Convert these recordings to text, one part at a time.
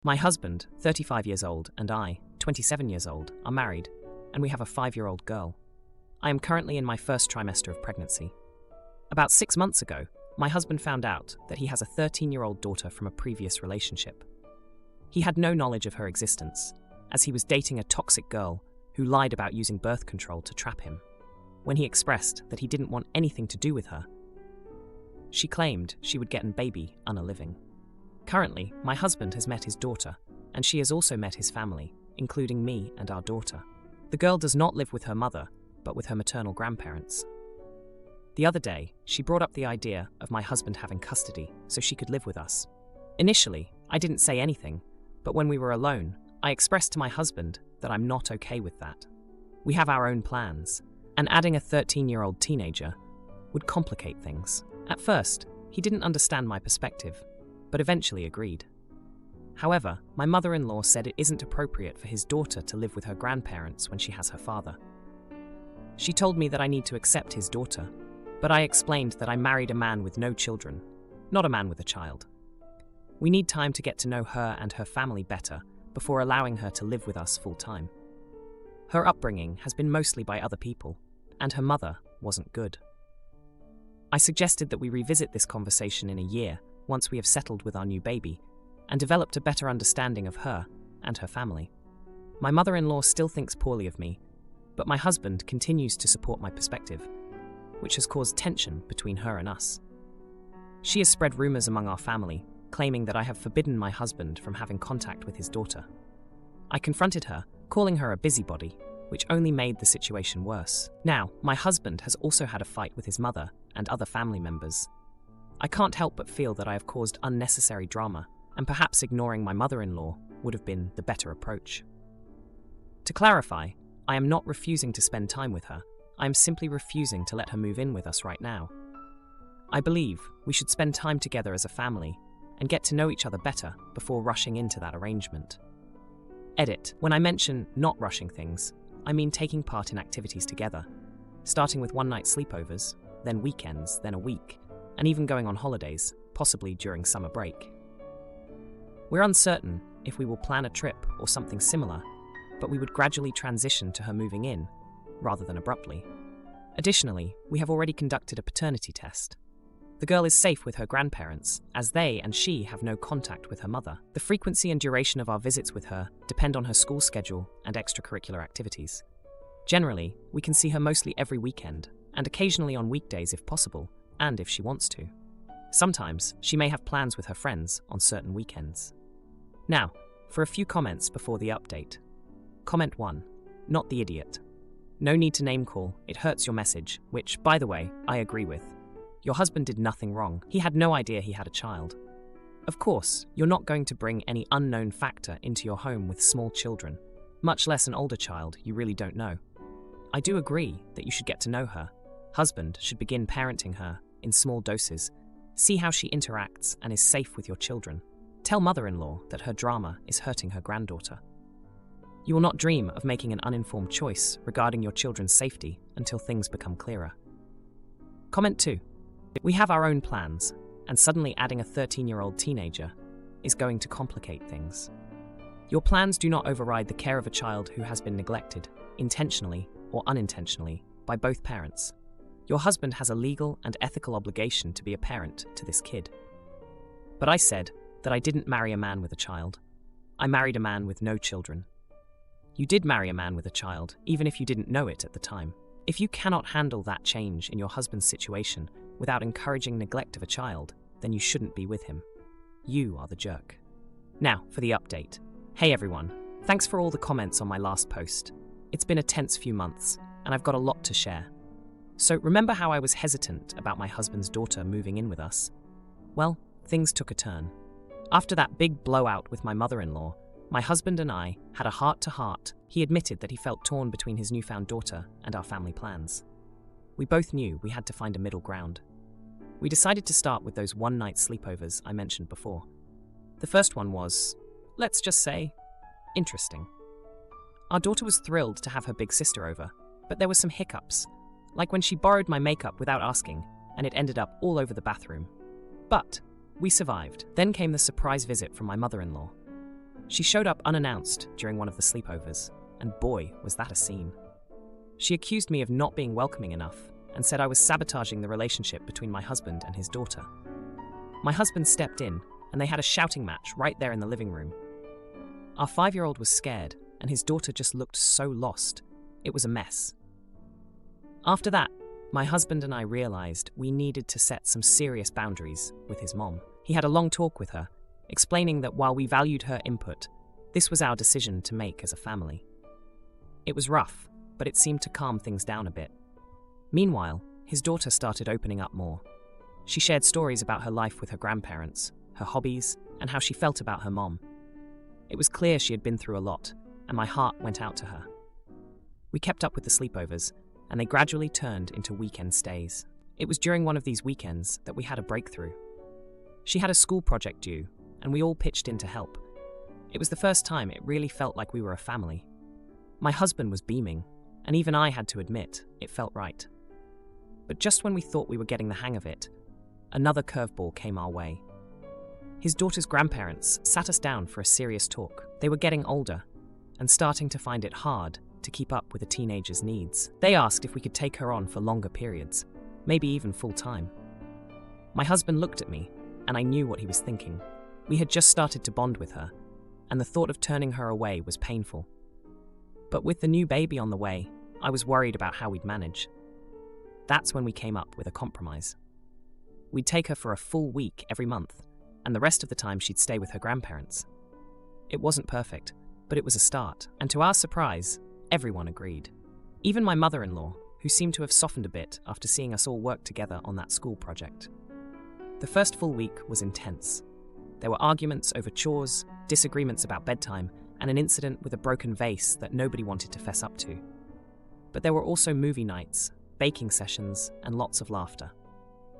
My husband, 35 years old, and I, 27 years old, are married, and we have a 5-year-old girl. I am currently in my first trimester of pregnancy. About 6 months ago, my husband found out that he has a 13-year-old daughter from a previous relationship. He had no knowledge of her existence, as he was dating a toxic girl who lied about using birth control to trap him. When he expressed that he didn't want anything to do with her, she claimed she would get an baby unaliving. Currently, my husband has met his daughter, and she has also met his family, including me and our daughter. The girl does not live with her mother, but with her maternal grandparents. The other day, she brought up the idea of my husband having custody so she could live with us. Initially, I didn't say anything, but when we were alone, I expressed to my husband that I'm not okay with that. We have our own plans, and adding a 13-year-old teenager would complicate things. At first, he didn't understand my perspective, but eventually agreed. However, my mother-in-law said it isn't appropriate for his daughter to live with her grandparents when she has her father. She told me that I need to accept his daughter, but I explained that I married a man with no children, not a man with a child. We need time to get to know her and her family better before allowing her to live with us full-time. Her upbringing has been mostly by other people, and her mother wasn't good. I suggested that we revisit this conversation in a year once we have settled with our new baby and developed a better understanding of her and her family. My mother-in-law still thinks poorly of me, but my husband continues to support my perspective, which has caused tension between her and us. She has spread rumors among our family, claiming that I have forbidden my husband from having contact with his daughter. I confronted her, calling her a busybody, which only made the situation worse. Now, my husband has also had a fight with his mother and other family members. I can't help but feel that I have caused unnecessary drama, and perhaps ignoring my mother-in-law would have been the better approach. To clarify, I am not refusing to spend time with her. I am simply refusing to let her move in with us right now. I believe we should spend time together as a family and get to know each other better before rushing into that arrangement. Edit. When I mention not rushing things, I mean taking part in activities together, starting with one-night sleepovers, then weekends, then a week, and even going on holidays, possibly during summer break. We're uncertain if we will plan a trip or something similar, but we would gradually transition to her moving in, rather than abruptly. Additionally, we have already conducted a paternity test. The girl is safe with her grandparents, as they and she have no contact with her mother. The frequency and duration of our visits with her depend on her school schedule and extracurricular activities. Generally, we can see her mostly every weekend, and occasionally on weekdays if possible, and if she wants to. Sometimes, she may have plans with her friends on certain weekends. Now, for a few comments before the update. Comment 1. Not the idiot. No need to name call, it hurts your message, which, by the way, I agree with. Your husband did nothing wrong. He had no idea he had a child. Of course, you're not going to bring any unknown factor into your home with small children, much less an older child you really don't know. I do agree that you should get to know her. Husband should begin parenting her in small doses. See how she interacts and is safe with your children. Tell mother-in-law that her drama is hurting her granddaughter. You will not dream of making an uninformed choice regarding your children's safety until things become clearer. Comment 2. We have our own plans, and suddenly adding a 13-year-old teenager is going to complicate things. Your plans do not override the care of a child who has been neglected, intentionally or unintentionally, by both parents. Your husband has a legal and ethical obligation to be a parent to this kid. But I said that I didn't marry a man with a child. I married a man with no children. You did marry a man with a child, even if you didn't know it at the time. If you cannot handle that change in your husband's situation without encouraging neglect of a child, then you shouldn't be with him. You are the jerk. Now, for the update. Hey everyone, thanks for all the comments on my last post. It's been a tense few months, and I've got a lot to share. So remember how I was hesitant about my husband's daughter moving in with us? Well, things took a turn. After that big blowout with my mother-in-law, my husband and I had a heart-to-heart. He admitted that he felt torn between his newfound daughter and our family plans. We both knew we had to find a middle ground. We decided to start with those one-night sleepovers I mentioned before. The first one was, let's just say, interesting. Our daughter was thrilled to have her big sister over, but there were some hiccups, like when she borrowed my makeup without asking, and it ended up all over the bathroom. But we survived. Then came the surprise visit from my mother-in-law. She showed up unannounced during one of the sleepovers, and boy, was that a scene. She accused me of not being welcoming enough and said I was sabotaging the relationship between my husband and his daughter. My husband stepped in, and they had a shouting match right there in the living room. Our 5-year-old was scared, and his daughter just looked so lost. It was a mess. After that, my husband and I realized we needed to set some serious boundaries with his mom. He had a long talk with her, explaining that while we valued her input, this was our decision to make as a family. It was rough, but it seemed to calm things down a bit. Meanwhile, his daughter started opening up more. She shared stories about her life with her grandparents, her hobbies, and how she felt about her mom. It was clear she had been through a lot, and my heart went out to her. We kept up with the sleepovers, and they gradually turned into weekend stays. It was during one of these weekends that we had a breakthrough. She had a school project due, and we all pitched in to help. It was the first time it really felt like we were a family. My husband was beaming, and even I had to admit it felt right. But just when we thought we were getting the hang of it, another curveball came our way. His daughter's grandparents sat us down for a serious talk. They were getting older and starting to find it hard to keep up with a teenager's needs. They asked if we could take her on for longer periods, maybe even full-time. My husband looked at me, and I knew what he was thinking. We had just started to bond with her, and the thought of turning her away was painful. But with the new baby on the way, I was worried about how we'd manage. That's when we came up with a compromise. We'd take her for a full week every month, and the rest of the time she'd stay with her grandparents. It wasn't perfect, but it was a start, and to our surprise, everyone agreed. Even my mother-in-law, who seemed to have softened a bit after seeing us all work together on that school project. The first full week was intense. There were arguments over chores, disagreements about bedtime, and an incident with a broken vase that nobody wanted to fess up to. But there were also movie nights, baking sessions, and lots of laughter.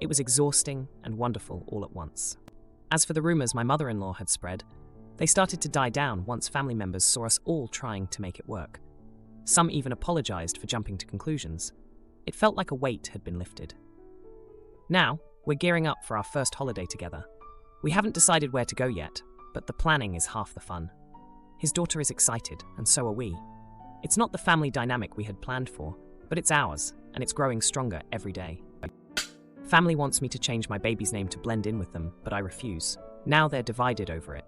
It was exhausting and wonderful all at once. As for the rumors my mother-in-law had spread, they started to die down once family members saw us all trying to make it work. Some even apologized for jumping to conclusions. It felt like a weight had been lifted. Now, we're gearing up for our first holiday together. We haven't decided where to go yet, but the planning is half the fun. His daughter is excited, and so are we. It's not the family dynamic we had planned for, but it's ours, and it's growing stronger every day. Family wants me to change my baby's name to blend in with them, but I refuse. Now they're divided over it.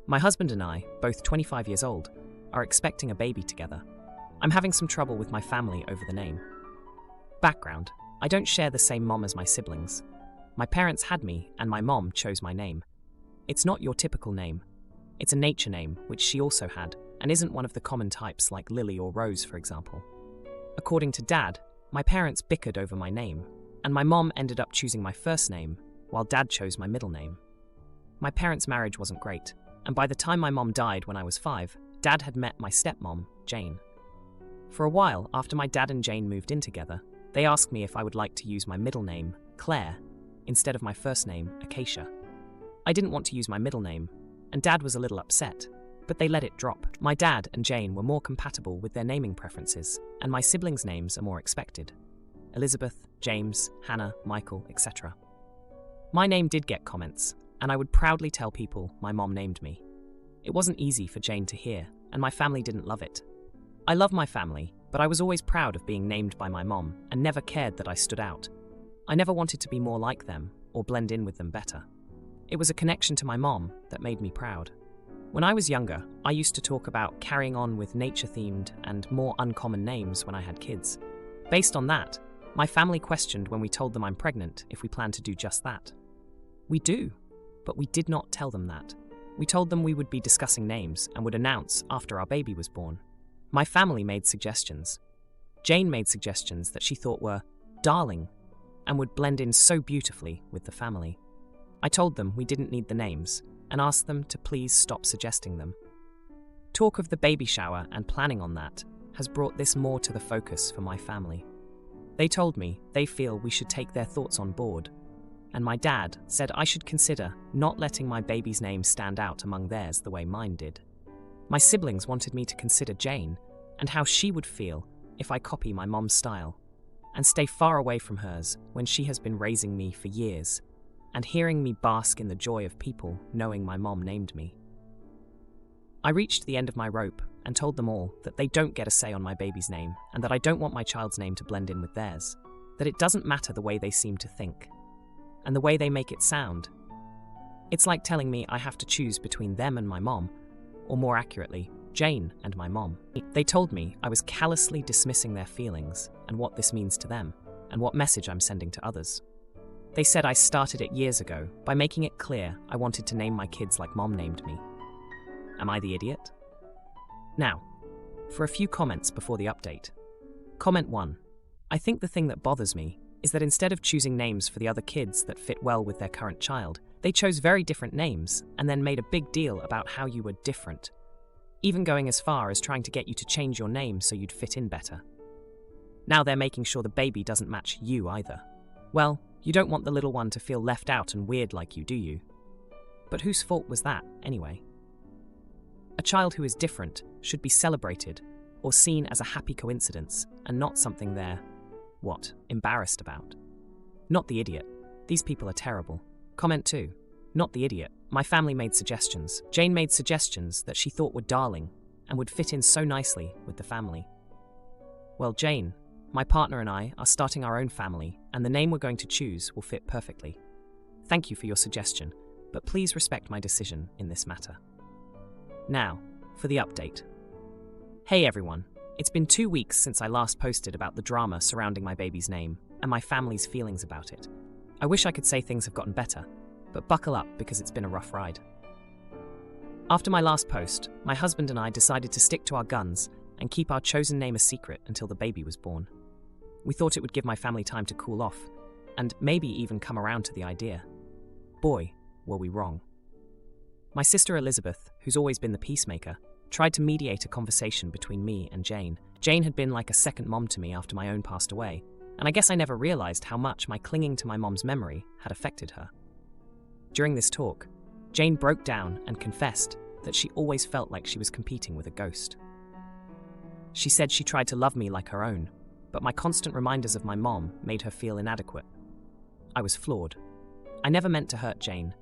My husband and I, both 25 years old, are expecting a baby together. I'm having some trouble with my family over the name. Background: I don't share the same mom as my siblings. My parents had me, and my mom chose my name. It's not your typical name. It's a nature name, which she also had, and isn't one of the common types like Lily or Rose, for example. According to Dad, my parents bickered over my name, and my mom ended up choosing my first name, while Dad chose my middle name. My parents' marriage wasn't great, and by the time my mom died when I was 5, Dad had met my stepmom, Jane. For a while after my dad and Jane moved in together, they asked me if I would like to use my middle name, Claire, instead of my first name, Acacia. I didn't want to use my middle name, and Dad was a little upset, but they let it drop. My dad and Jane were more compatible with their naming preferences, and my siblings' names are more expected. Elizabeth, James, Hannah, Michael, etc. My name did get comments, and I would proudly tell people my mom named me. It wasn't easy for Jane to hear, and my family didn't love it. I love my family, but I was always proud of being named by my mom and never cared that I stood out. I never wanted to be more like them or blend in with them better. It was a connection to my mom that made me proud. When I was younger, I used to talk about carrying on with nature-themed and more uncommon names when I had kids. Based on that, my family questioned when we told them I'm pregnant if we plan to do just that. We do, but we did not tell them that. We told them we would be discussing names and would announce after our baby was born. My family made suggestions. Jane made suggestions that she thought were darling and would blend in so beautifully with the family. I told them we didn't need the names and asked them to please stop suggesting them. Talk of the baby shower and planning on that has brought this more to the focus for my family. They told me they feel we should take their thoughts on board, and my dad said I should consider not letting my baby's name stand out among theirs the way mine did. My siblings wanted me to consider Jane and how she would feel if I copy my mom's style and stay far away from hers when she has been raising me for years and hearing me bask in the joy of people knowing my mom named me. I reached the end of my rope and told them all that they don't get a say on my baby's name and that I don't want my child's name to blend in with theirs, that it doesn't matter the way they seem to think and the way they make it sound. It's like telling me I have to choose between them and my mom, or more accurately, Jane and my mom. They told me I was callously dismissing their feelings and what this means to them, and what message I'm sending to others. They said I started it years ago by making it clear I wanted to name my kids like Mom named me. Am I the idiot? Now, for a few comments before the update. Comment 1. I think the thing that bothers me is that instead of choosing names for the other kids that fit well with their current child, they chose very different names and then made a big deal about how you were different, even going as far as trying to get you to change your name so you'd fit in better. Now they're making sure the baby doesn't match you either. Well, you don't want the little one to feel left out and weird like you, do you? But whose fault was that, anyway? A child who is different should be celebrated or seen as a happy coincidence and not something they're, embarrassed about. Not the idiot. These people are terrible. Comment 2. Not the idiot. My family made suggestions. Jane made suggestions that she thought were darling and would fit in so nicely with the family. Well, Jane, my partner and I are starting our own family, and the name we're going to choose will fit perfectly. Thank you for your suggestion, but please respect my decision in this matter. Now, for the update. Hey everyone, it's been 2 weeks since I last posted about the drama surrounding my baby's name and my family's feelings about it. I wish I could say things have gotten better, but buckle up because it's been a rough ride. After my last post, my husband and I decided to stick to our guns and keep our chosen name a secret until the baby was born. We thought it would give my family time to cool off, and maybe even come around to the idea. Boy, were we wrong. My sister Elizabeth, who's always been the peacemaker, tried to mediate a conversation between me and Jane. Jane had been like a second mom to me after my own passed away, and I guess I never realized how much my clinging to my mom's memory had affected her. During this talk, Jane broke down and confessed that she always felt like she was competing with a ghost. She said she tried to love me like her own, but my constant reminders of my mom made her feel inadequate. I was flawed. I never meant to hurt Jane,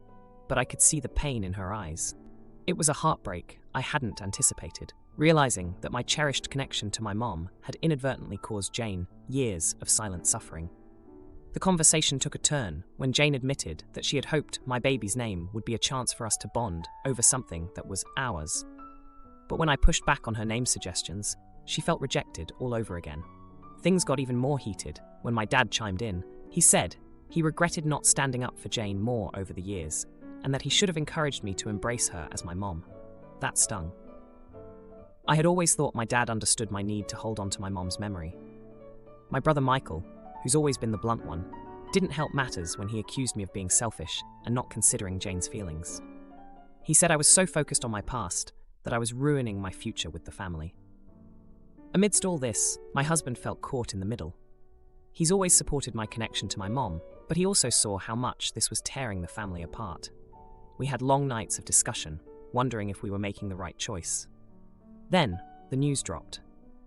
but I could see the pain in her eyes. It was a heartbreak I hadn't anticipated, realizing that my cherished connection to my mom had inadvertently caused Jane years of silent suffering. The conversation took a turn when Jane admitted that she had hoped my baby's name would be a chance for us to bond over something that was ours. But when I pushed back on her name suggestions, she felt rejected all over again. Things got even more heated when my dad chimed in. He said he regretted not standing up for Jane more over the years, and that he should have encouraged me to embrace her as my mom. That stung. I had always thought my dad understood my need to hold on to my mom's memory. My brother Michael, who's always been the blunt one, didn't help matters when he accused me of being selfish and not considering Jane's feelings. He said I was so focused on my past that I was ruining my future with the family. Amidst all this, my husband felt caught in the middle. He's always supported my connection to my mom, but he also saw how much this was tearing the family apart. We had long nights of discussion, wondering if we were making the right choice. Then, the news dropped.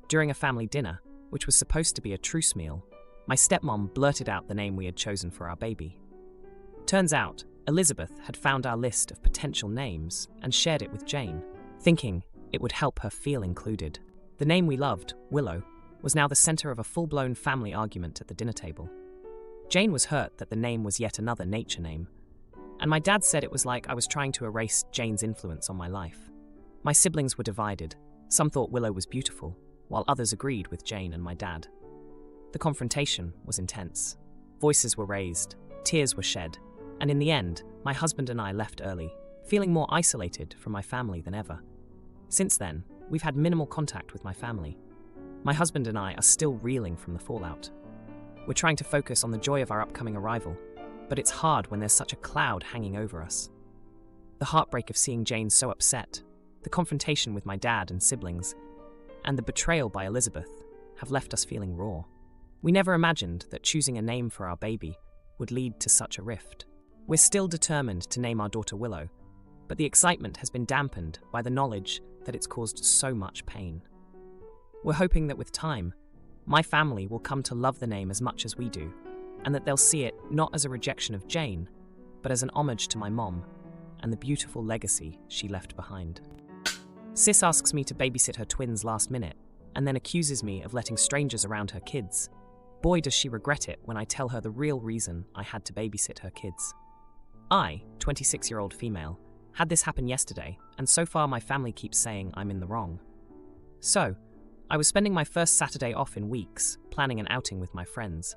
During a family dinner, which was supposed to be a truce meal, my stepmom blurted out the name we had chosen for our baby. Turns out, Elizabeth had found our list of potential names and shared it with Jane, thinking it would help her feel included. The name we loved, Willow, was now the center of a full-blown family argument at the dinner table. Jane was hurt that the name was yet another nature name, and my dad said it was like I was trying to erase Jane's influence on my life. My siblings were divided. Some thought Willow was beautiful, while others agreed with Jane and my dad. The confrontation was intense. Voices were raised, tears were shed, and in the end, my husband and I left early, feeling more isolated from my family than ever. Since then, we've had minimal contact with my family. My husband and I are still reeling from the fallout. We're trying to focus on the joy of our upcoming arrival, but it's hard when there's such a cloud hanging over us. The heartbreak of seeing Jane so upset, the confrontation with my dad and siblings, and the betrayal by Elizabeth have left us feeling raw. We never imagined that choosing a name for our baby would lead to such a rift. We're still determined to name our daughter Willow, but the excitement has been dampened by the knowledge that it's caused so much pain. We're hoping that with time, my family will come to love the name as much as we do, and that they'll see it not as a rejection of Jane, but as an homage to my mom and the beautiful legacy she left behind. Sis asks me to babysit her twins last minute, and then accuses me of letting strangers around her kids. Boy, does she regret it when I tell her the real reason I had to babysit her kids. I, 26-year-old female, had this happen yesterday, and so far my family keeps saying I'm in the wrong. So, I was spending my first Saturday off in weeks, planning an outing with my friends.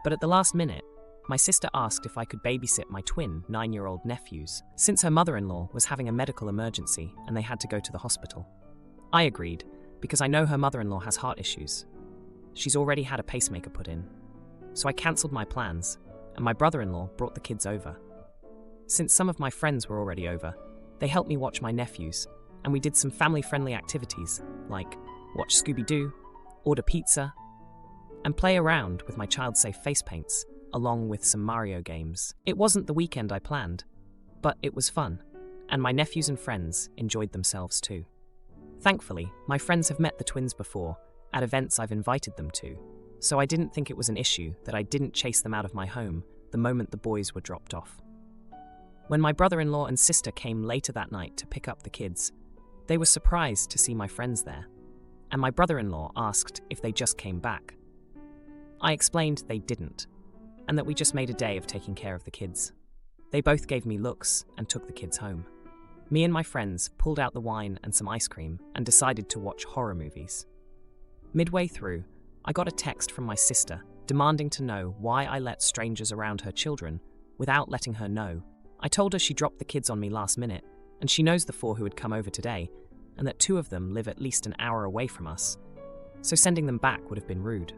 But at the last minute, my sister asked if I could babysit my twin 9-year-old nephews, since her mother-in-law was having a medical emergency and they had to go to the hospital. I agreed, because I know her mother-in-law has heart issues. She's already had a pacemaker put in. So I cancelled my plans, and my brother-in-law brought the kids over. Since some of my friends were already over, they helped me watch my nephews, and we did some family-friendly activities, like watch Scooby-Doo, order pizza, and play around with my child-safe face paints, along with some Mario games. It wasn't the weekend I planned, but it was fun, and my nephews and friends enjoyed themselves too. Thankfully, my friends have met the twins before, at events I've invited them to, so I didn't think it was an issue that I didn't chase them out of my home the moment the boys were dropped off. When my brother-in-law and sister came later that night to pick up the kids, they were surprised to see my friends there, and my brother-in-law asked if they just came back. I explained they didn't, and that we just made a day of taking care of the kids. They both gave me looks and took the kids home. Me and my friends pulled out the wine and some ice cream and decided to watch horror movies. Midway through, I got a text from my sister demanding to know why I let strangers around her children without letting her know. I told her she dropped the kids on me last minute, and she knows the 4 who had come over today, and that 2 of them live at least an hour away from us, so sending them back would have been rude.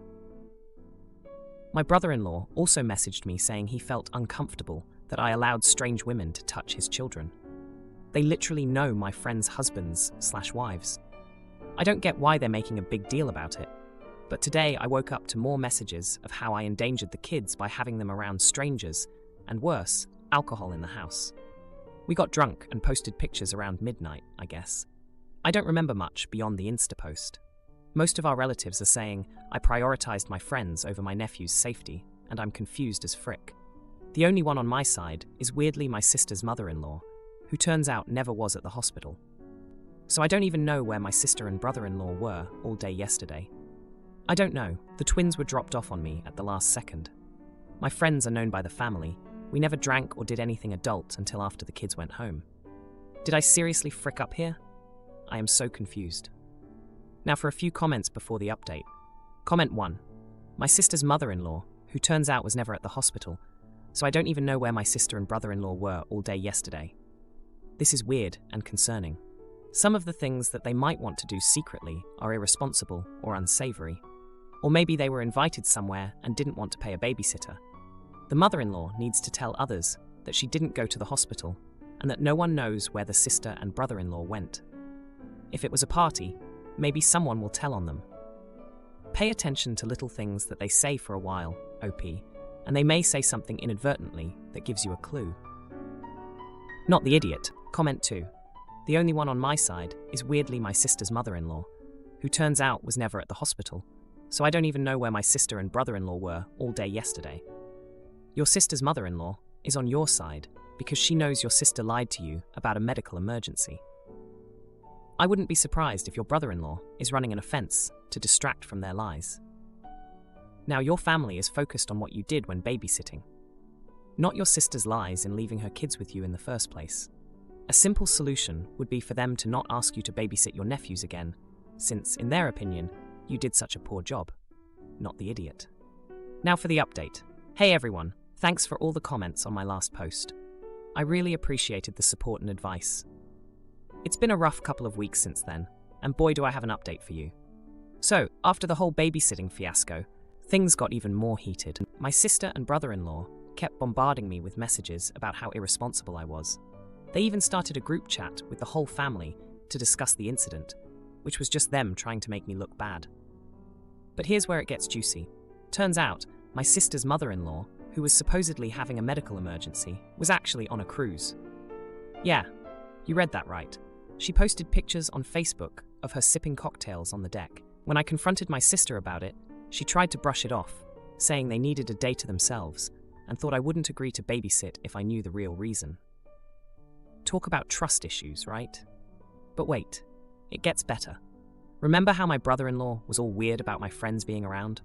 My brother-in-law also messaged me saying he felt uncomfortable that I allowed strange women to touch his children. They literally know my friends' husbands/wives. I don't get why they're making a big deal about it, but today I woke up to more messages of how I endangered the kids by having them around strangers, and worse, alcohol in the house. We got drunk and posted pictures around midnight, I guess. I don't remember much beyond the Insta post. Most of our relatives are saying I prioritized my friends over my nephew's safety, and I'm confused as frick. The only one on my side is weirdly my sister's mother-in-law, who turns out never was at the hospital. So I don't even know where my sister and brother-in-law were all day yesterday. I don't know, the twins were dropped off on me at the last second. My friends are known by the family. We never drank or did anything adult until after the kids went home. Did I seriously frick up here? I am so confused. Now for a few comments before the update. Comment 1. My sister's mother-in-law, who turns out was never at the hospital, so I don't even know where my sister and brother-in-law were all day yesterday. This is weird and concerning. Some of the things that they might want to do secretly are irresponsible or unsavory. Or maybe they were invited somewhere and didn't want to pay a babysitter. The mother-in-law needs to tell others that she didn't go to the hospital and that no one knows where the sister and brother-in-law went. If it was a party, maybe someone will tell on them. Pay attention to little things that they say for a while, OP, and they may say something inadvertently that gives you a clue. Not the idiot. Comment 2. The only one on my side is weirdly my sister's mother-in-law, who turns out was never at the hospital, so I don't even know where my sister and brother-in-law were all day yesterday. Your sister's mother-in-law is on your side because she knows your sister lied to you about a medical emergency. I wouldn't be surprised if your brother-in-law is running an offense to distract from their lies. Now your family is focused on what you did when babysitting, not your sister's lies in leaving her kids with you in the first place. A simple solution would be for them to not ask you to babysit your nephews again, since, in their opinion, you did such a poor job. Not the idiot. Now for the update. Hey everyone, thanks for all the comments on my last post. I really appreciated the support and advice. It's been a rough couple of weeks since then, and boy do I have an update for you. So, after the whole babysitting fiasco, things got even more heated. My sister and brother-in-law kept bombarding me with messages about how irresponsible I was. They even started a group chat with the whole family to discuss the incident, which was just them trying to make me look bad. But here's where it gets juicy. Turns out, my sister's mother-in-law, who was supposedly having a medical emergency, was actually on a cruise. Yeah, you read that right. She posted pictures on Facebook of her sipping cocktails on the deck. When I confronted my sister about it, she tried to brush it off, saying they needed a day to themselves, and thought I wouldn't agree to babysit if I knew the real reason. Talk about trust issues, right? But wait, it gets better. Remember how my brother-in-law was all weird about my friends being around?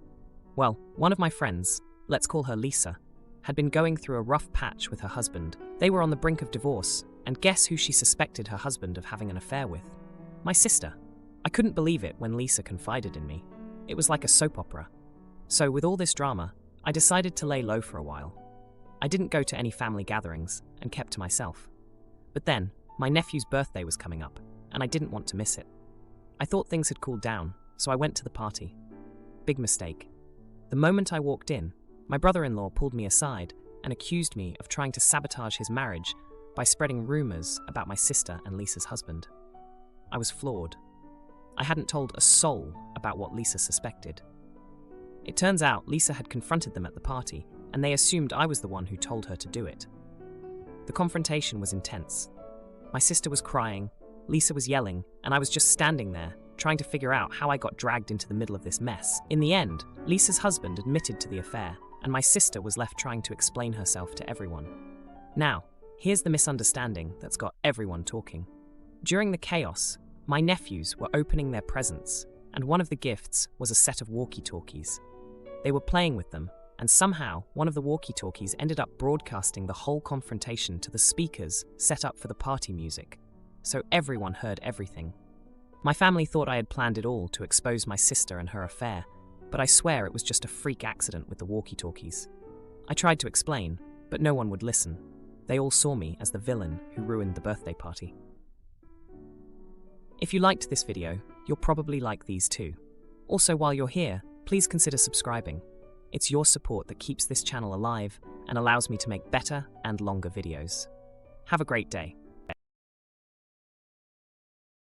Well, one of my friends, let's call her Lisa, had been going through a rough patch with her husband. They were on the brink of divorce, and guess who she suspected her husband of having an affair with? My sister. I couldn't believe it when Lisa confided in me. It was like a soap opera. So with all this drama, I decided to lay low for a while. I didn't go to any family gatherings and kept to myself. But then, my nephew's birthday was coming up, and I didn't want to miss it. I thought things had cooled down, so I went to the party. Big mistake. The moment I walked in, my brother-in-law pulled me aside and accused me of trying to sabotage his marriage by spreading rumors about my sister and Lisa's husband. I was floored. I hadn't told a soul about what Lisa suspected. It turns out Lisa had confronted them at the party, and they assumed I was the one who told her to do it. The confrontation was intense. My sister was crying, Lisa was yelling, and I was just standing there, trying to figure out how I got dragged into the middle of this mess. In the end, Lisa's husband admitted to the affair, and my sister was left trying to explain herself to everyone. Now, here's the misunderstanding that's got everyone talking. During the chaos, my nephews were opening their presents, and one of the gifts was a set of walkie-talkies. They were playing with them, and somehow one of the walkie-talkies ended up broadcasting the whole confrontation to the speakers set up for the party music, so everyone heard everything. My family thought I had planned it all to expose my sister and her affair, but I swear it was just a freak accident with the walkie-talkies. I tried to explain, but no one would listen. They all saw me as the villain who ruined the birthday party. If you liked this video, you'll probably like these too. Also, while you're here, please consider subscribing. It's your support that keeps this channel alive and allows me to make better and longer videos. Have a great day.